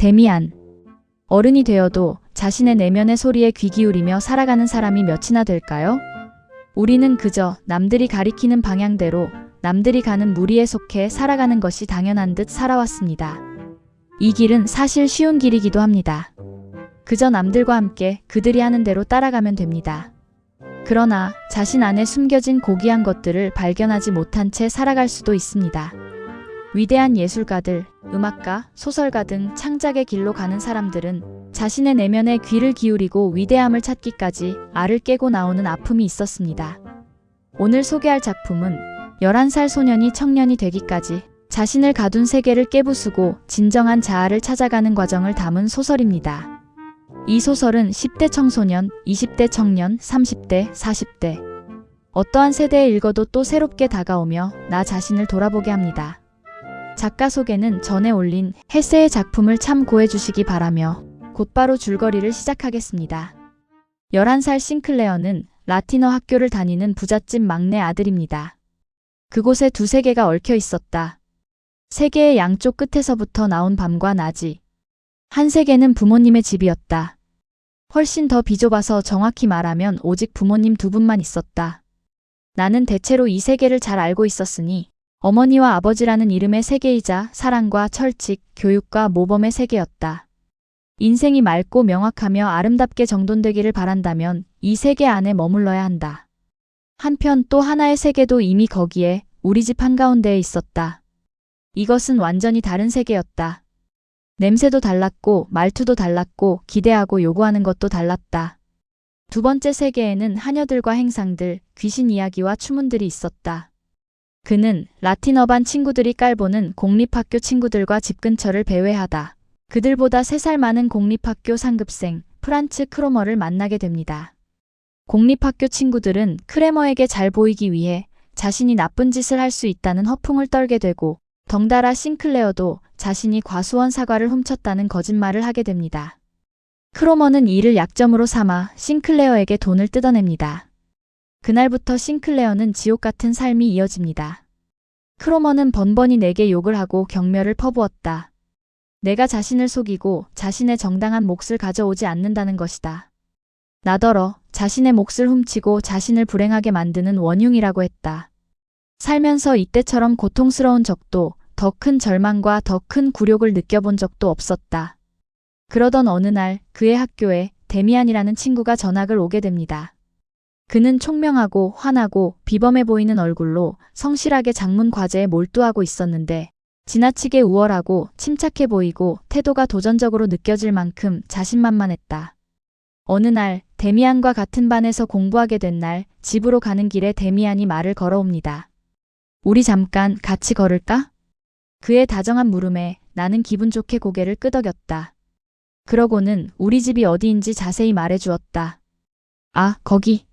데미안. 어른이 되어도 자신의 내면의 소리에 귀 기울이며 살아가는 사람이 몇이나 될까요? 우리는 그저 남들이 가리키는 방향대로 남들이 가는 무리에 속해 살아가는 것이 당연한 듯 살아왔습니다. 이 길은 사실 쉬운 길이기도 합니다. 그저 남들과 함께 그들이 하는 대로 따라가면 됩니다. 그러나 자신 안에 숨겨진 고귀한 것들을 발견하지 못한 채 살아갈 수도 있습니다. 위대한 예술가들, 음악가, 소설가 등 창작의 길로 가는 사람들은 자신의 내면에 귀를 기울이고 위대함을 찾기까지 알을 깨고 나오는 아픔이 있었습니다. 오늘 소개할 작품은 11살 소년이 청년이 되기까지 자신을 가둔 세계를 깨부수고 진정한 자아를 찾아가는 과정을 담은 소설입니다. 이 소설은 10대 청소년, 20대 청년, 30대, 40대 어떠한 세대에 읽어도 또 새롭게 다가오며 나 자신을 돌아보게 합니다. 작가 소개는 전에 올린 헤세의 작품을 참고해 주시기 바라며 곧바로 줄거리를 시작하겠습니다. 11살 싱클레어는 라틴어 학교를 다니는 부잣집 막내 아들입니다. 그곳에 두 세계가 얽혀 있었다. 세계의 양쪽 끝에서부터 나온 밤과 낮이. 한 세계는 부모님의 집이었다. 훨씬 더 비좁아서 정확히 말하면 오직 부모님 두 분만 있었다. 나는 대체로 이 세계를 잘 알고 있었으니 어머니와 아버지라는 이름의 세계이자 사랑과 철칙, 교육과 모범의 세계였다. 인생이 맑고 명확하며 아름답게 정돈되기를 바란다면 이 세계 안에 머물러야 한다. 한편 또 하나의 세계도 이미 거기에 우리 집 한가운데에 있었다. 이것은 완전히 다른 세계였다. 냄새도 달랐고 말투도 달랐고 기대하고 요구하는 것도 달랐다. 두 번째 세계에는 하녀들과 행상들, 귀신 이야기와 추문들이 있었다. 그는 라틴어반 친구들이 깔보는 공립학교 친구들과 집 근처를 배회하다. 그들보다 3살 많은 공립학교 상급생 프란츠 크로머를 만나게 됩니다. 공립학교 친구들은 크레머에게 잘 보이기 위해 자신이 나쁜 짓을 할 수 있다는 허풍을 떨게 되고 덩달아 싱클레어도 자신이 과수원 사과를 훔쳤다는 거짓말을 하게 됩니다. 크로머는 이를 약점으로 삼아 싱클레어에게 돈을 뜯어냅니다. 그날부터 싱클레어는 지옥 같은 삶이 이어집니다. 크로머는 번번이 내게 욕을 하고 경멸을 퍼부었다. 내가 자신을 속이고 자신의 정당한 몫을 가져오지 않는다는 것이다. 나더러 자신의 몫을 훔치고 자신을 불행하게 만드는 원흉이라고 했다. 살면서 이때처럼 고통스러운 적도 더 큰 절망과 더 큰 굴욕을 느껴본 적도 없었다. 그러던 어느 날 그의 학교에 데미안이라는 친구가 전학을 오게 됩니다. 그는 총명하고 환하고 비범해 보이는 얼굴로 성실하게 작문 과제에 몰두하고 있었는데 지나치게 우월하고 침착해 보이고 태도가 도전적으로 느껴질 만큼 자신만만했다. 어느 날 데미안과 같은 반에서 공부하게 된 날 집으로 가는 길에 데미안이 말을 걸어옵니다. 우리 잠깐 같이 걸을까? 그의 다정한 물음에 나는 기분 좋게 고개를 끄덕였다. 그러고는 우리 집이 어디인지 자세히 말해주었다. 아, 거기.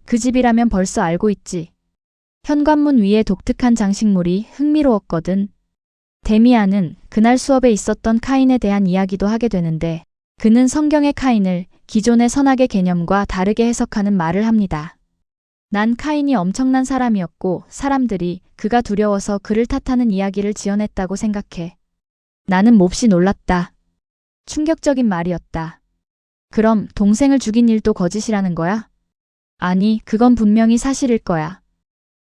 그 집이라면 벌써 알고 있지. 현관문 위에 독특한 장식물이 흥미로웠거든. 데미안은 그날 수업에 있었던 카인에 대한 이야기도 하게 되는데 그는 성경의 카인을 기존의 선악의 개념과 다르게 해석하는 말을 합니다. 난 카인이 엄청난 사람이었고 사람들이 그가 두려워서 그를 탓하는 이야기를 지어냈다고 생각해. 나는 몹시 놀랐다. 충격적인 말이었다. 그럼 동생을 죽인 일도 거짓이라는 거야? 아니, 그건 분명히 사실일 거야.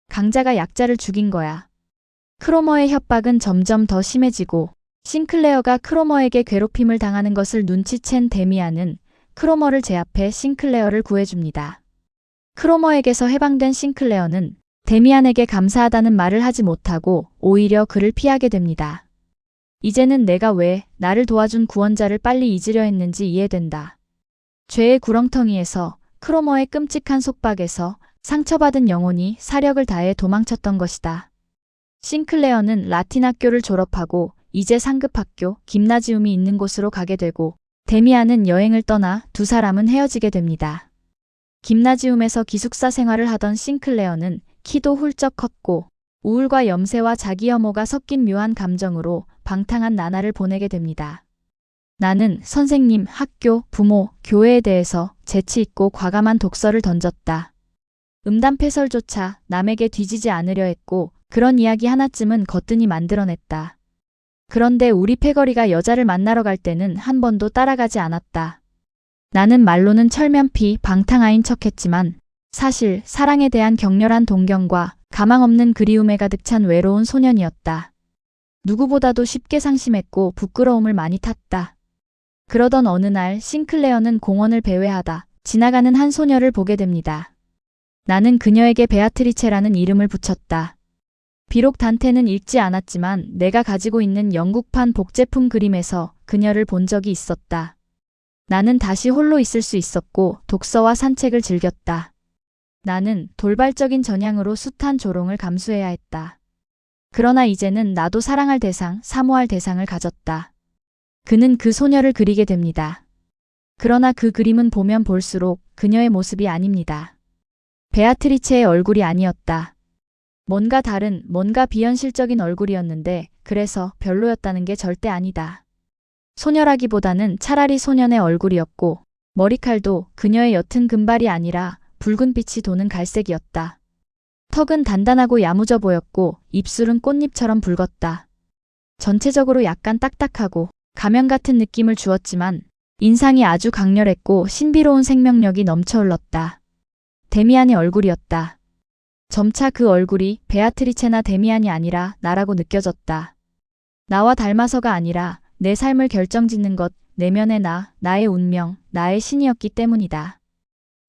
강자가 약자를 죽인 거야. 크로머의 협박은 점점 더 심해지고 싱클레어가 크로머에게 괴롭힘을 당하는 것을 눈치챈 데미안은 크로머를 제압해 싱클레어를 구해줍니다. 크로머에게서 해방된 싱클레어는 데미안에게 감사하다는 말을 하지 못하고 오히려 그를 피하게 됩니다. 이제는 내가 왜 나를 도와준 구원자를 빨리 잊으려 했는지 이해된다. 죄의 구렁텅이에서 크로머의 끔찍한 속박에서 상처받은 영혼이 사력을 다해 도망쳤던 것이다. 싱클레어는 라틴 학교를 졸업하고 이제 상급학교 김나지움이 있는 곳으로 가게 되고 데미안은 여행을 떠나 두 사람은 헤어지게 됩니다. 김나지움에서 기숙사 생활을 하던 싱클레어는 키도 훌쩍 컸고 우울과 염세와 자기 혐오가 섞인 묘한 감정으로 방탕한 나날을 보내게 됩니다. 나는 선생님, 학교, 부모, 교회에 대해서 재치 있고 과감한 독설을 던졌다. 음담패설조차 남에게 뒤지지 않으려 했고 그런 이야기 하나쯤은 거뜬히 만들어냈다. 그런데 우리 패거리가 여자를 만나러 갈 때는 한 번도 따라가지 않았다. 나는 말로는 철면피 방탕아인 척했지만 사실 사랑에 대한 격렬한 동경과 가망 없는 그리움에 가득 찬 외로운 소년이었다. 누구보다도 쉽게 상심했고 부끄러움을 많이 탔다. 그러던 어느 날 싱클레어는 공원을 배회하다 지나가는 한 소녀를 보게 됩니다. 나는 그녀에게 베아트리체라는 이름을 붙였다. 비록 단테는 읽지 않았지만 내가 가지고 있는 영국판 복제품 그림에서 그녀를 본 적이 있었다. 나는 다시 홀로 있을 수 있었고 독서와 산책을 즐겼다. 나는 돌발적인 전향으로 숱한 조롱을 감수해야 했다. 그러나 이제는 나도 사랑할 대상, 사모할 대상을 가졌다. 그는 그 소녀를 그리게 됩니다. 그러나 그 그림은 보면 볼수록 그녀의 모습이 아닙니다. 베아트리체의 얼굴이 아니었다. 뭔가 다른, 뭔가 비현실적인 얼굴이었는데 그래서 별로였다는 게 절대 아니다. 소녀라기보다는 차라리 소년의 얼굴이었고 머리칼도 그녀의 옅은 금발이 아니라 붉은 빛이 도는 갈색이었다. 턱은 단단하고 야무져 보였고 입술은 꽃잎처럼 붉었다. 전체적으로 약간 딱딱하고 가면 같은 느낌을 주었지만 인상이 아주 강렬했고 신비로운 생명력이 넘쳐 흘렀다. 데미안의 얼굴이었다. 점차 그 얼굴이 베아트리체나 데미안이 아니라 나라고 느껴졌다. 나와 닮아서가 아니라 내 삶을 결정짓는 것, 내면의 나, 나의 운명, 나의 신이었기 때문이다.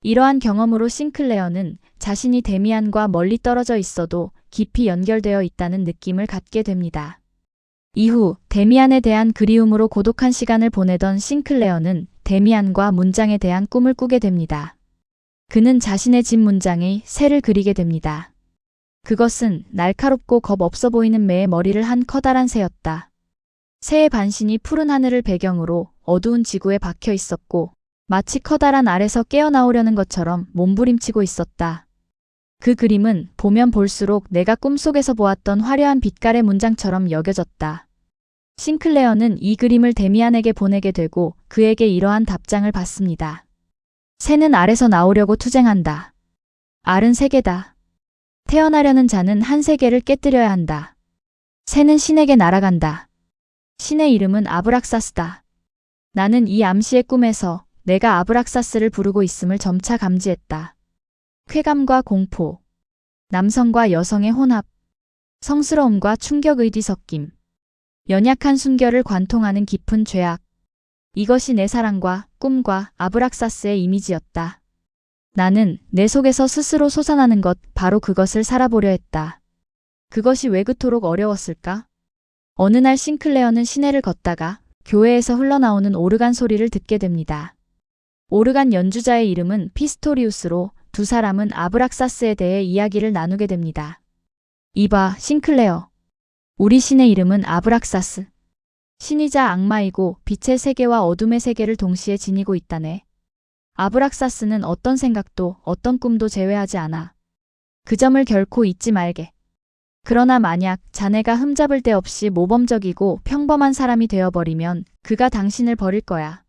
이러한 경험으로 싱클레어는 자신이 데미안과 멀리 떨어져 있어도 깊이 연결되어 있다는 느낌을 갖게 됩니다. 이후 데미안에 대한 그리움으로 고독한 시간을 보내던 싱클레어는 데미안과 문장에 대한 꿈을 꾸게 됩니다. 그는 자신의 집 문장에 새를 그리게 됩니다. 그것은 날카롭고 겁 없어 보이는 매의 머리를 한 커다란 새였다. 새의 반신이 푸른 하늘을 배경으로 어두운 지구에 박혀 있었고 마치 커다란 알에서 깨어나오려는 것처럼 몸부림치고 있었다. 그 그림은 보면 볼수록 내가 꿈속에서 보았던 화려한 빛깔의 문장처럼 여겨졌다. 싱클레어는 이 그림을 데미안에게 보내게 되고 그에게 이러한 답장을 받습니다. 새는 알에서 나오려고 투쟁한다. 알은 세계다. 태어나려는 자는 한 세계를 깨뜨려야 한다. 새는 신에게 날아간다. 신의 이름은 아브락사스다. 나는 이 암시의 꿈에서 내가 아브락사스를 부르고 있음을 점차 감지했다. 쾌감과 공포, 남성과 여성의 혼합, 성스러움과 충격의 뒤섞임, 연약한 순결을 관통하는 깊은 죄악. 이것이 내 사랑과 꿈과 아브락사스의 이미지였다. 나는 내 속에서 스스로 솟아나는 것, 바로 그것을 살아보려 했다. 그것이 왜 그토록 어려웠을까? 어느 날 싱클레어는 시내를 걷다가 교회에서 흘러나오는 오르간 소리를 듣게 됩니다. 오르간 연주자의 이름은 피스토리우스로 두 사람은 아브락사스에 대해 이야기를 나누게 됩니다. 이봐, 싱클레어. 우리 신의 이름은 아브락사스. 신이자 악마이고 빛의 세계와 어둠의 세계를 동시에 지니고 있다네. 아브락사스는 어떤 생각도 어떤 꿈도 제외하지 않아. 그 점을 결코 잊지 말게. 그러나 만약 자네가 흠잡을 데 없이 모범적이고 평범한 사람이 되어버리면 그가 당신을 버릴 거야.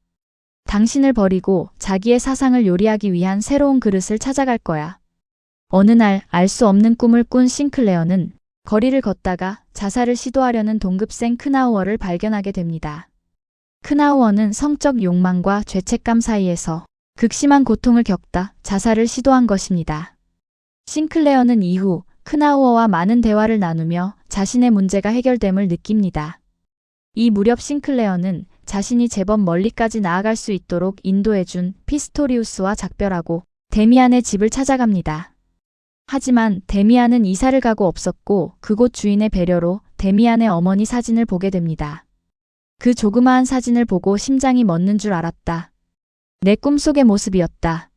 당신을 버리고 자기의 사상을 요리하기 위한 새로운 그릇을 찾아갈 거야. 어느 날 알 수 없는 꿈을 꾼 싱클레어는 거리를 걷다가 자살을 시도하려는 동급생 크나우어를 발견하게 됩니다. 크나우어는 성적 욕망과 죄책감 사이에서 극심한 고통을 겪다 자살을 시도한 것입니다. 싱클레어는 이후 크나우어와 많은 대화를 나누며 자신의 문제가 해결됨을 느낍니다. 이 무렵 싱클레어는 자신이 제법 멀리까지 나아갈 수 있도록 인도해준 피스토리우스와 작별하고 데미안의 집을 찾아갑니다. 하지만 데미안은 이사를 가고 없었고 그곳 주인의 배려로 데미안의 어머니 사진을 보게 됩니다. 그 조그마한 사진을 보고 심장이 멎는 줄 알았다. 내 꿈속의 모습이었다.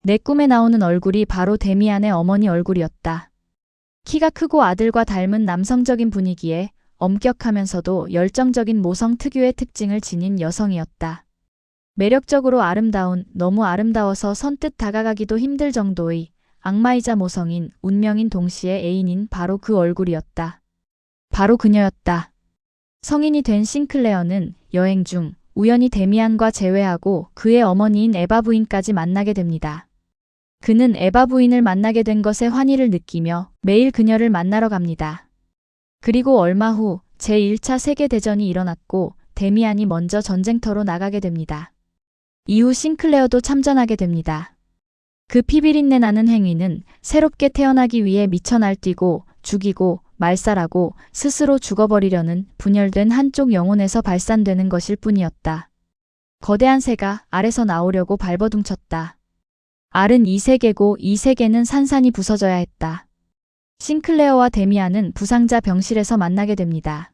내 꿈에 나오는 얼굴이 바로 데미안의 어머니 얼굴이었다. 키가 크고 아들과 닮은 남성적인 분위기에 엄격하면서도 열정적인 모성 특유의 특징을 지닌 여성이었다. 매력적으로 아름다운, 너무 아름다워서 선뜻 다가가기도 힘들 정도의 악마이자 모성인, 운명인 동시에 애인인 바로 그 얼굴이었다. 바로 그녀였다. 성인이 된 싱클레어는 여행 중 우연히 데미안과 재회하고 그의 어머니인 에바 부인까지 만나게 됩니다. 그는 에바 부인을 만나게 된 것에 환희를 느끼며 매일 그녀를 만나러 갑니다. 그리고 얼마 후 제1차 세계대전이 일어났고 데미안이 먼저 전쟁터로 나가게 됩니다. 이후 싱클레어도 참전하게 됩니다. 그 피비린내 나는 행위는 새롭게 태어나기 위해 미쳐 날뛰고 죽이고 말살하고 스스로 죽어버리려는 분열된 한쪽 영혼에서 발산되는 것일 뿐이었다. 거대한 새가 알에서 나오려고 발버둥쳤다. 알은 이 세계고 이 세계는 산산이 부서져야 했다. 싱클레어와 데미안은 부상자 병실에서 만나게 됩니다.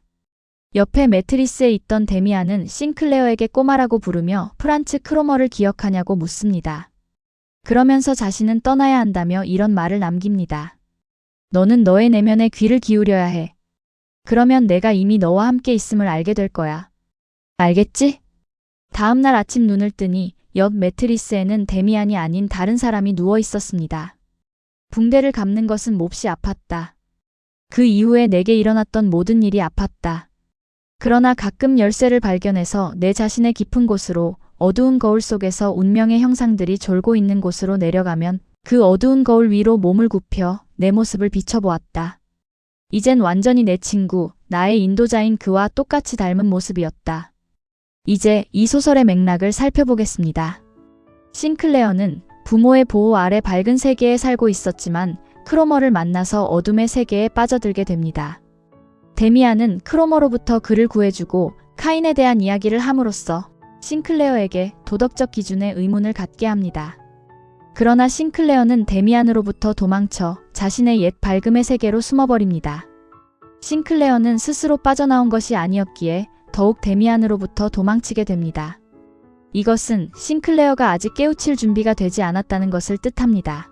옆에 매트리스에 있던 데미안은 싱클레어에게 꼬마라고 부르며 프란츠 크로머를 기억하냐고 묻습니다. 그러면서 자신은 떠나야 한다며 이런 말을 남깁니다. 너는 너의 내면에 귀를 기울여야 해. 그러면 내가 이미 너와 함께 있음을 알게 될 거야. 알겠지? 다음 날 아침 눈을 뜨니 옆 매트리스에는 데미안이 아닌 다른 사람이 누워 있었습니다. 붕대를 감는 것은 몹시 아팠다. 그 이후에 내게 일어났던 모든 일이 아팠다. 그러나 가끔 열쇠를 발견해서 내 자신의 깊은 곳으로 어두운 거울 속에서 운명의 형상들이 졸고 있는 곳으로 내려가면 그 어두운 거울 위로 몸을 굽혀 내 모습을 비춰보았다. 이젠 완전히 내 친구, 나의 인도자인 그와 똑같이 닮은 모습이었다. 이제 이 소설의 맥락을 살펴보겠습니다. 싱클레어는 부모의 보호 아래 밝은 세계에 살고 있었지만 크로머를 만나서 어둠의 세계에 빠져들게 됩니다. 데미안은 크로머로부터 그를 구해주고 카인에 대한 이야기를 함으로써 싱클레어에게 도덕적 기준에 의문을 갖게 합니다. 그러나 싱클레어는 데미안으로부터 도망쳐 자신의 옛 밝음의 세계로 숨어버립니다. 싱클레어는 스스로 빠져나온 것이 아니었기에 더욱 데미안으로부터 도망치게 됩니다. 이것은 싱클레어가 아직 깨우칠 준비가 되지 않았다는 것을 뜻합니다.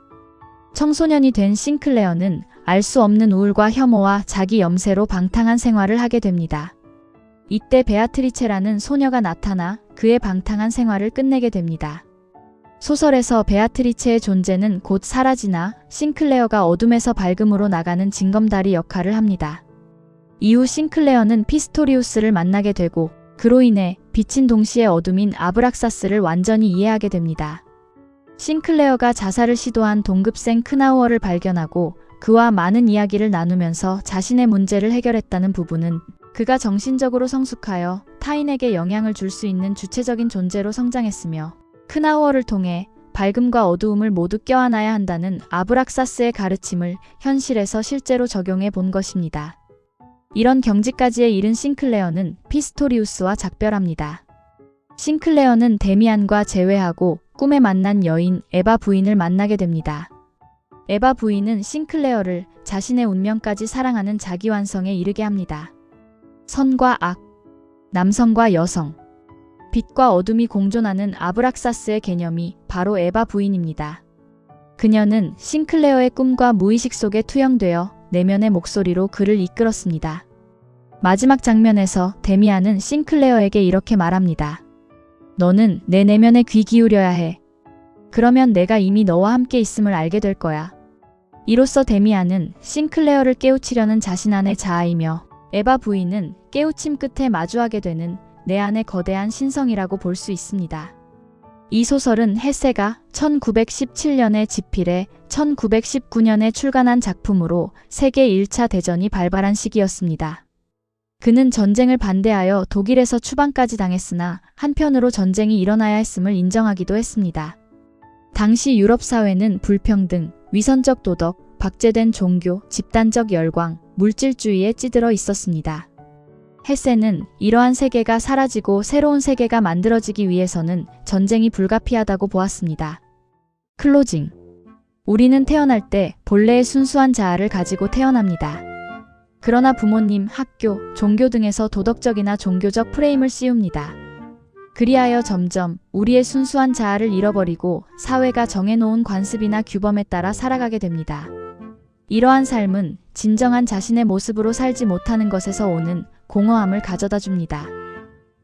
청소년이 된 싱클레어는 알 수 없는 우울과 혐오와 자기 염세로 방탕한 생활을 하게 됩니다. 이때 베아트리체라는 소녀가 나타나 그의 방탕한 생활을 끝내게 됩니다. 소설에서 베아트리체의 존재는 곧 사라지나 싱클레어가 어둠에서 밝음으로 나가는 징검다리 역할을 합니다. 이후 싱클레어는 피스토리우스를 만나게 되고 그로 인해 빛인 동시에 어둠인 아브락사스를 완전히 이해하게 됩니다. 싱클레어가 자살을 시도한 동급생 크나우어를 발견하고 그와 많은 이야기를 나누면서 자신의 문제를 해결했다는 부분은 그가 정신적으로 성숙하여 타인에게 영향을 줄 수 있는 주체적인 존재로 성장했으며 크나우어를 통해 밝음과 어두움을 모두 껴안아야 한다는 아브락사스의 가르침을 현실에서 실제로 적용해 본 것입니다. 이런 경지까지에 이른 싱클레어는 피스토리우스와 작별합니다. 싱클레어는 데미안과 재회하고 꿈에 만난 여인 에바 부인을 만나게 됩니다. 에바 부인은 싱클레어를 자신의 운명까지 사랑하는 자기완성에 이르게 합니다. 선과 악, 남성과 여성, 빛과 어둠이 공존하는 아브락사스의 개념이 바로 에바 부인입니다. 그녀는 싱클레어의 꿈과 무의식 속에 투영되어 내면의 목소리로 그를 이끌었습니다. 마지막 장면에서 데미안은 싱클레어에게 이렇게 말합니다. 너는 내 내면에 귀 기울여야 해. 그러면 내가 이미 너와 함께 있음을 알게 될 거야. 이로써 데미안은 싱클레어를 깨우치려는 자신 안의 자아이며 에바 부인은 깨우침 끝에 마주하게 되는 내 안의 거대한 신성이라고 볼 수 있습니다. 이 소설은 헤세가 1917년에 집필해 1919년에 출간한 작품으로 세계 1차 대전이 발발한 시기였습니다. 그는 전쟁을 반대하여 독일에서 추방까지 당했으나 한편으로 전쟁이 일어나야 했음을 인정하기도 했습니다. 당시 유럽 사회는 불평등, 위선적 도덕, 박제된 종교, 집단적 열광, 물질주의에 찌들어 있었습니다. 헤세는 이러한 세계가 사라지고 새로운 세계가 만들어지기 위해서는 전쟁이 불가피하다고 보았습니다. 클로징. 우리는 태어날 때 본래의 순수한 자아를 가지고 태어납니다. 그러나 부모님, 학교, 종교 등에서 도덕적이나 종교적 프레임을 씌웁니다. 그리하여 점점 우리의 순수한 자아를 잃어버리고 사회가 정해놓은 관습이나 규범에 따라 살아가게 됩니다. 이러한 삶은 진정한 자신의 모습으로 살지 못하는 것에서 오는 공허함을 가져다 줍니다.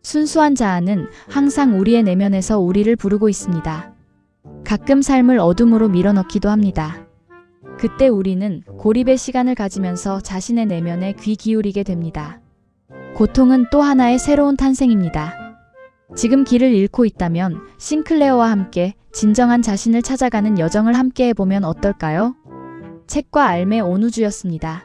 순수한 자아는 항상 우리의 내면에서 우리를 부르고 있습니다. 가끔 삶을 어둠으로 밀어넣기도 합니다. 그때 우리는 고립의 시간을 가지면서 자신의 내면에 귀 기울이게 됩니다. 고통은 또 하나의 새로운 탄생입니다. 지금 길을 잃고 있다면 싱클레어와 함께 진정한 자신을 찾아가는 여정을 함께 해보면 어떨까요? 책과 알매 온우주였습니다.